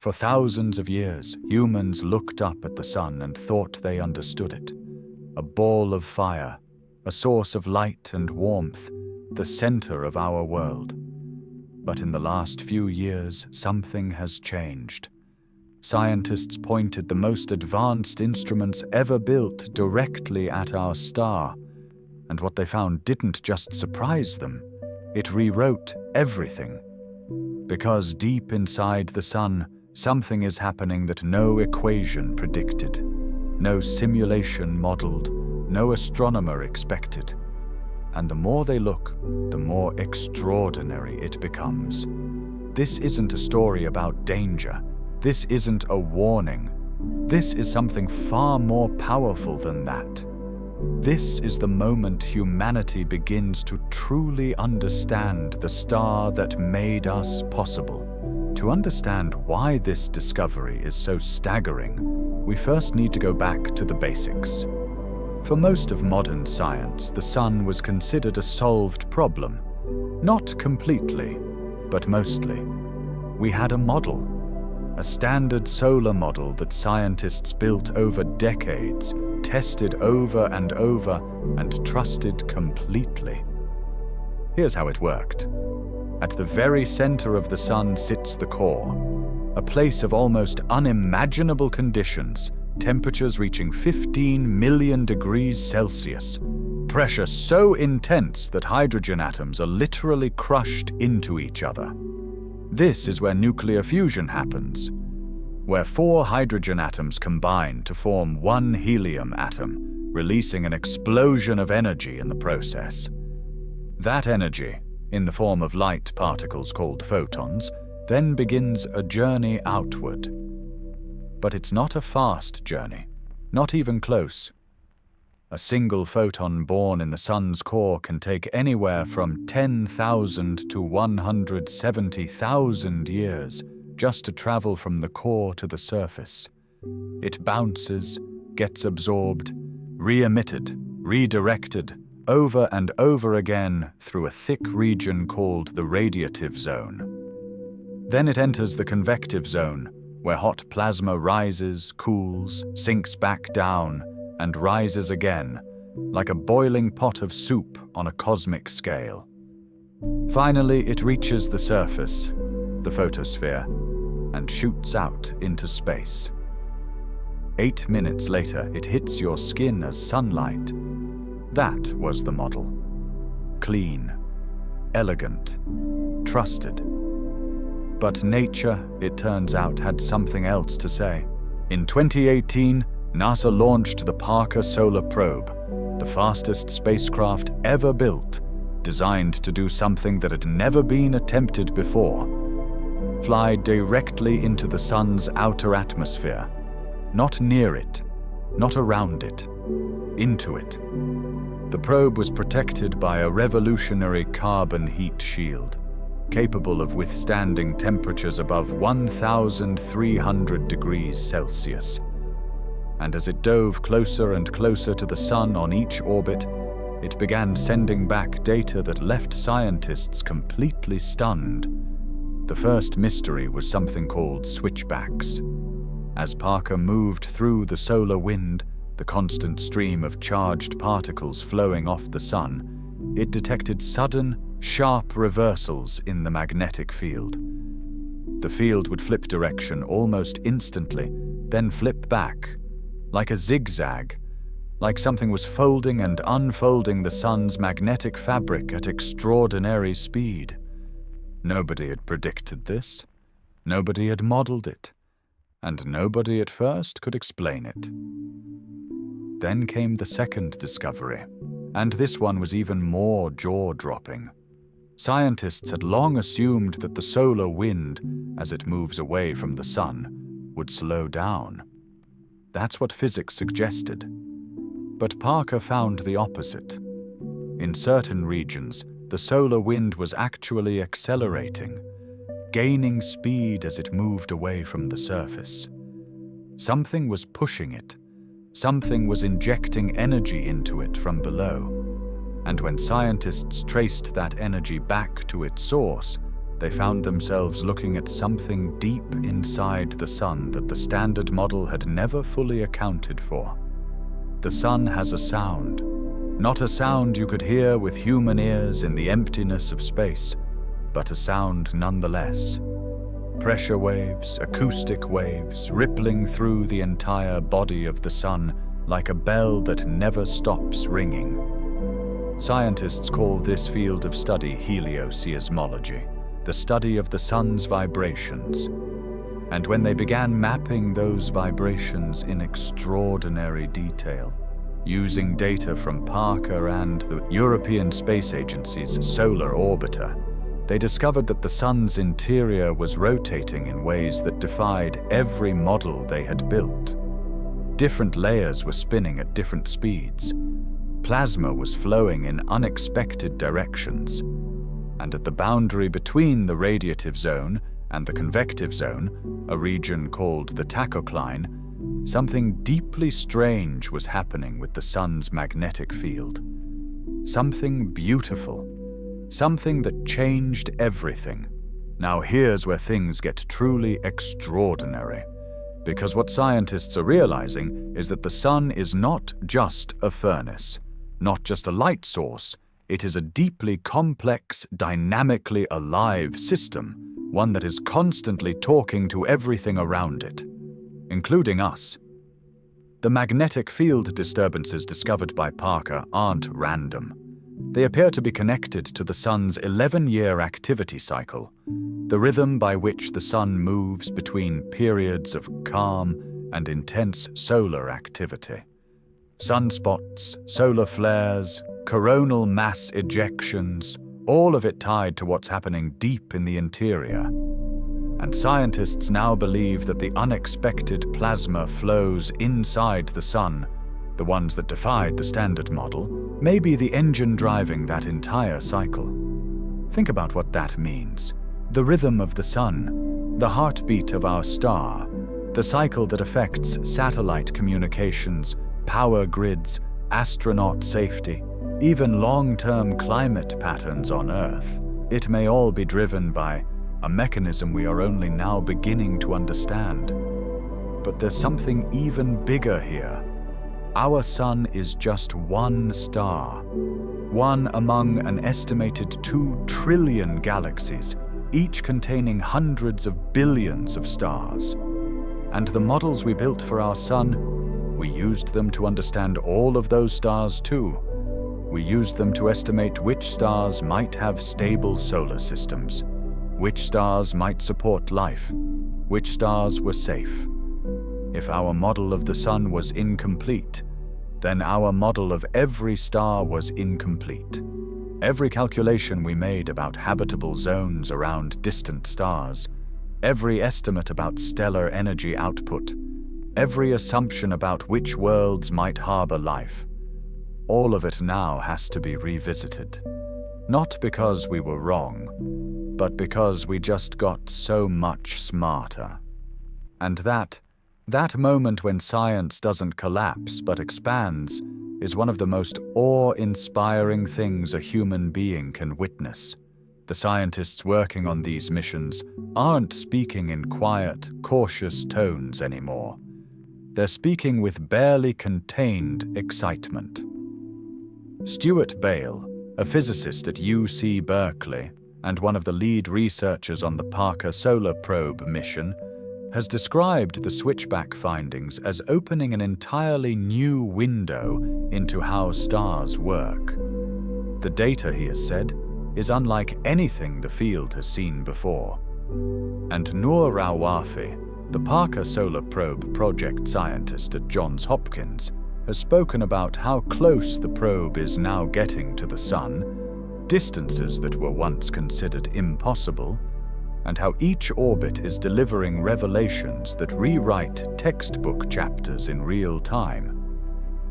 For thousands of years, humans looked up at the sun and thought they understood it. A ball of fire, a source of light and warmth, the center of our world. But in the last few years, something has changed. Scientists pointed the most advanced instruments ever built directly at our star, and what they found didn't just surprise them, it rewrote everything. Because deep inside the sun, something is happening that no equation predicted, no simulation modeled, no astronomer expected. And the more they look, the more extraordinary it becomes. This isn't a story about danger. This isn't a warning. This is something far more powerful than that. This is the moment humanity begins to truly understand the star that made us possible. To understand why this discovery is so staggering, we first need to go back to the basics. For most of modern science, the sun was considered a solved problem. Not completely, but mostly. We had a model, a standard solar model that scientists built over decades, tested over and trusted completely. Here's how it worked. At the very center of the sun sits the core, a place of almost unimaginable conditions, temperatures reaching 15 million degrees Celsius, pressure so intense that hydrogen atoms are literally crushed into each other. This is where nuclear fusion happens, where 4 hydrogen atoms combine to form one helium atom, releasing an explosion of energy in the process. That energy, in the form of light particles called photons, then begins a journey outward. But it's not a fast journey, not even close. A single photon born in the sun's core can take anywhere from 10,000 to 170,000 years just to travel from the core to the surface. It bounces, gets absorbed, re-emitted, redirected, over and over again through a thick region called the radiative zone. Then it enters the convective zone, where hot plasma rises, cools, sinks back down, and rises again, like a boiling pot of soup on a cosmic scale. Finally, it reaches the surface, the photosphere, and shoots out into space. 8 minutes later, it hits your skin as sunlight. That was the model. Clean, elegant, trusted. But nature, it turns out, had something else to say. In 2018, NASA launched the Parker Solar Probe, the fastest spacecraft ever built, designed to do something that had never been attempted before. Fly directly into the sun's outer atmosphere. Not near it, not around it, into it. The probe was protected by a revolutionary carbon heat shield, capable of withstanding temperatures above 1,300 degrees Celsius. And as it dove closer and closer to the sun on each orbit, it began sending back data that left scientists completely stunned. The first mystery was something called switchbacks. As Parker moved through the solar wind, the constant stream of charged particles flowing off the sun, it detected sudden, sharp reversals in the magnetic field. The field would flip direction almost instantly, then flip back, like a zigzag, like something was folding and unfolding the sun's magnetic fabric at extraordinary speed. Nobody had predicted this, nobody had modeled it, and nobody at first could explain it. Then came the second discovery, and this one was even more jaw-dropping. Scientists had long assumed that the solar wind, as it moves away from the sun, would slow down. That's what physics suggested. But Parker found the opposite. In certain regions, the solar wind was actually accelerating, gaining speed as it moved away from the surface. Something was pushing it. Something was injecting energy into it from below. And when scientists traced that energy back to its source, they found themselves looking at something deep inside the sun that the standard model had never fully accounted for. The sun has a sound, not a sound you could hear with human ears in the emptiness of space, but a sound nonetheless. Pressure waves, acoustic waves, rippling through the entire body of the sun like a bell that never stops ringing. Scientists call this field of study helioseismology, the study of the sun's vibrations. And when they began mapping those vibrations in extraordinary detail, using data from Parker and the European Space Agency's solar orbiter, they discovered that the sun's interior was rotating in ways that defied every model they had built. Different layers were spinning at different speeds. Plasma was flowing in unexpected directions. And at the boundary between the radiative zone and the convective zone, a region called the tachocline, something deeply strange was happening with the sun's magnetic field. Something beautiful. Something that changed everything. Now here's where things get truly extraordinary. Because what scientists are realizing is that the sun is not just a furnace, not just a light source. It is a deeply complex, dynamically alive system, one that is constantly talking to everything around it, including us. The magnetic field disturbances discovered by Parker aren't random. They appear to be connected to the sun's 11-year activity cycle, the rhythm by which the sun moves between periods of calm and intense solar activity. Sunspots, solar flares, coronal mass ejections, all of it tied to what's happening deep in the interior. And scientists now believe that the unexpected plasma flows inside the sun, the ones that defied the standard model, may be the engine driving that entire cycle. Think about what that means. The rhythm of the sun, the heartbeat of our star, the cycle that affects satellite communications, power grids, astronaut safety, even long-term climate patterns on Earth. It may all be driven by a mechanism we are only now beginning to understand. But there's something even bigger here. Our sun is just one star, one among an estimated 2 trillion galaxies, each containing hundreds of billions of stars. And the models we built for our sun, we used them to understand all of those stars too. We used them to estimate which stars might have stable solar systems, which stars might support life, which stars were safe. If our model of the sun was incomplete, then our model of every star was incomplete. Every calculation we made about habitable zones around distant stars, every estimate about stellar energy output, every assumption about which worlds might harbor life, all of it now has to be revisited. Not because we were wrong, but because we just got so much smarter. And that moment when science doesn't collapse but expands is one of the most awe-inspiring things a human being can witness. The scientists working on these missions aren't speaking in quiet, cautious tones anymore. They're speaking with barely contained excitement. Stuart Bale, a physicist at UC Berkeley and one of the lead researchers on the Parker Solar Probe mission, has described the switchback findings as opening an entirely new window into how stars work. The data, he has said, is unlike anything the field has seen before. And Noor Rawafi, the Parker Solar Probe project scientist at Johns Hopkins, has spoken about how close the probe is now getting to the sun, distances that were once considered impossible, and how each orbit is delivering revelations that rewrite textbook chapters in real time.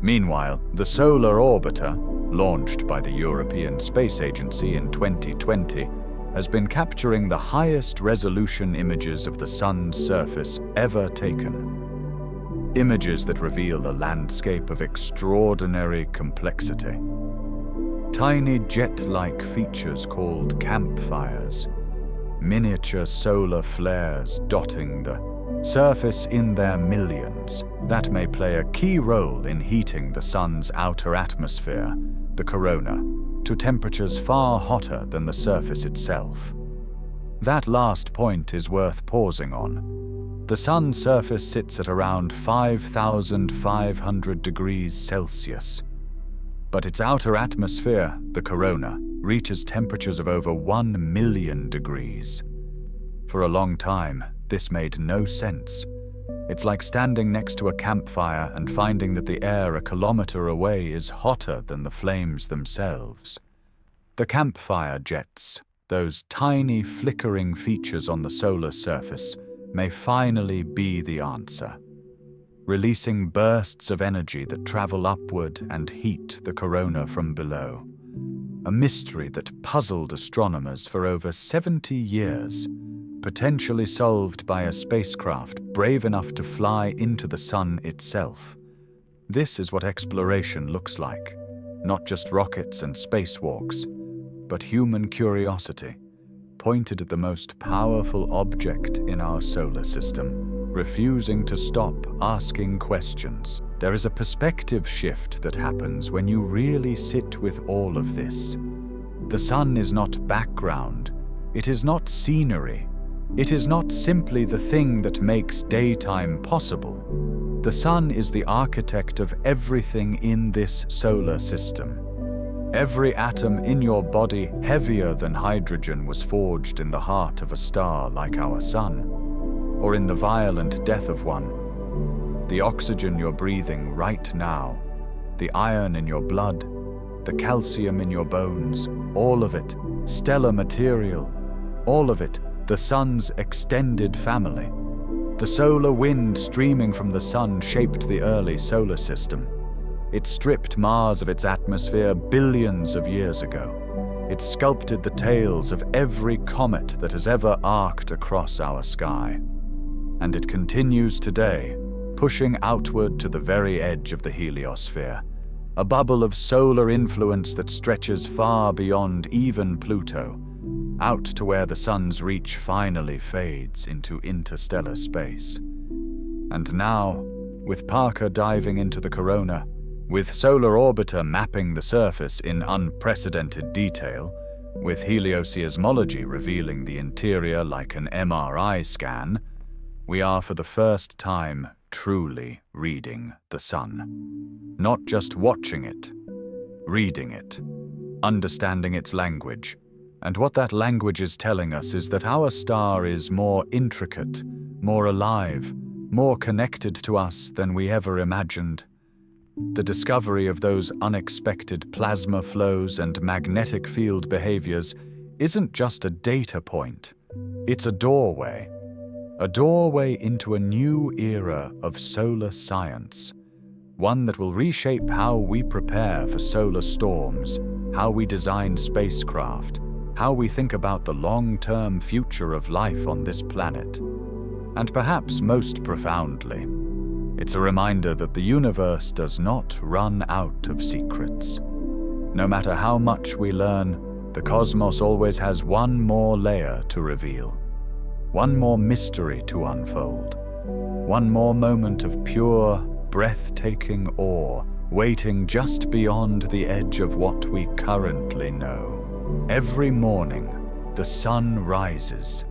Meanwhile, the Solar Orbiter, launched by the European Space Agency in 2020, has been capturing the highest resolution images of the sun's surface ever taken. Images that reveal a landscape of extraordinary complexity. Tiny jet-like features called campfires. miniature solar flares dotting the surface in their millions that may play a key role in heating the sun's outer atmosphere, the corona, to temperatures far hotter than the surface itself. That last point is worth pausing on. The sun's surface sits at around 5,500 degrees Celsius. But its outer atmosphere, the corona, reaches temperatures of over 1 million degrees. For a long time, this made no sense. It's like standing next to a campfire and finding that the air a kilometer away is hotter than the flames themselves. The campfire jets, those tiny flickering features on the solar surface, may finally be the answer, releasing bursts of energy that travel upward and heat the corona from below. A mystery that puzzled astronomers for over 70 years, potentially solved by a spacecraft brave enough to fly into the sun itself. This is what exploration looks like, not just rockets and spacewalks, but human curiosity, pointed at the most powerful object in our solar system, refusing to stop asking questions. There is a perspective shift that happens when you really sit with all of this. The sun is not background, it is not scenery, it is not simply the thing that makes daytime possible. The sun is the architect of everything in this solar system. Every atom in your body heavier than hydrogen was forged in the heart of a star like our sun, or in the violent death of one. The oxygen you're breathing right now, the iron in your blood, the calcium in your bones, all of it, stellar material, all of it, the sun's extended family. The solar wind streaming from the sun shaped the early solar system. It stripped Mars of its atmosphere billions of years ago. It sculpted the tails of every comet that has ever arced across our sky. And it continues today, pushing outward to the very edge of the heliosphere, a bubble of solar influence that stretches far beyond even Pluto, out to where the sun's reach finally fades into interstellar space. And now, with Parker diving into the corona, with Solar Orbiter mapping the surface in unprecedented detail, with helioseismology revealing the interior like an MRI scan, we are for the first time truly reading the sun. Not just watching it, reading it, understanding its language. And what that language is telling us is that our star is more intricate, more alive, more connected to us than we ever imagined. The discovery of those unexpected plasma flows and magnetic field behaviors isn't just a data point, it's a doorway into a new era of solar science, one that will reshape how we prepare for solar storms, how we design spacecraft, how we think about the long-term future of life on this planet. And perhaps most profoundly, it's a reminder that the universe does not run out of secrets. No matter how much we learn, the cosmos always has one more layer to reveal, one more mystery to unfold, one more moment of pure, breathtaking awe waiting just beyond the edge of what we currently know. Every morning, the sun rises.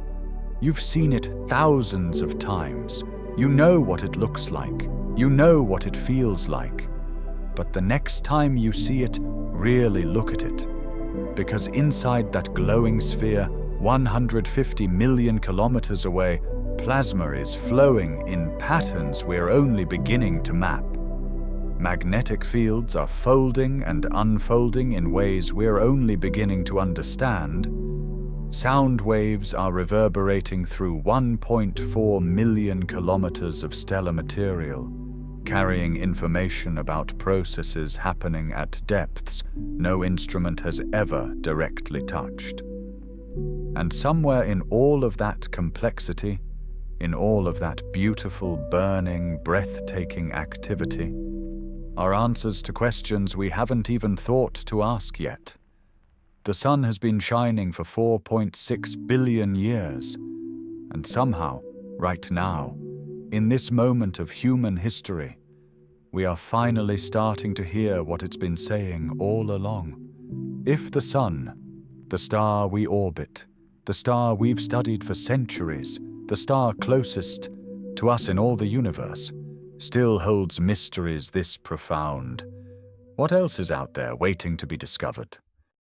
You've seen it thousands of times. You know what it looks like. You know what it feels like. But the next time you see it, really look at it. Because inside that glowing sphere, 150 million kilometers away, plasma is flowing in patterns we're only beginning to map. Magnetic fields are folding and unfolding in ways we're only beginning to understand. Sound waves are reverberating through 1.4 million kilometers of stellar material, carrying information about processes happening at depths no instrument has ever directly touched. And somewhere in all of that complexity, in all of that beautiful, burning, breathtaking activity, are answers to questions we haven't even thought to ask yet. The sun has been shining for 4.6 billion years. And somehow, right now, in this moment of human history, we are finally starting to hear what it's been saying all along. If the sun, the star we orbit, the star we've studied for centuries, the star closest to us in all the universe, still holds mysteries this profound, what else is out there waiting to be discovered?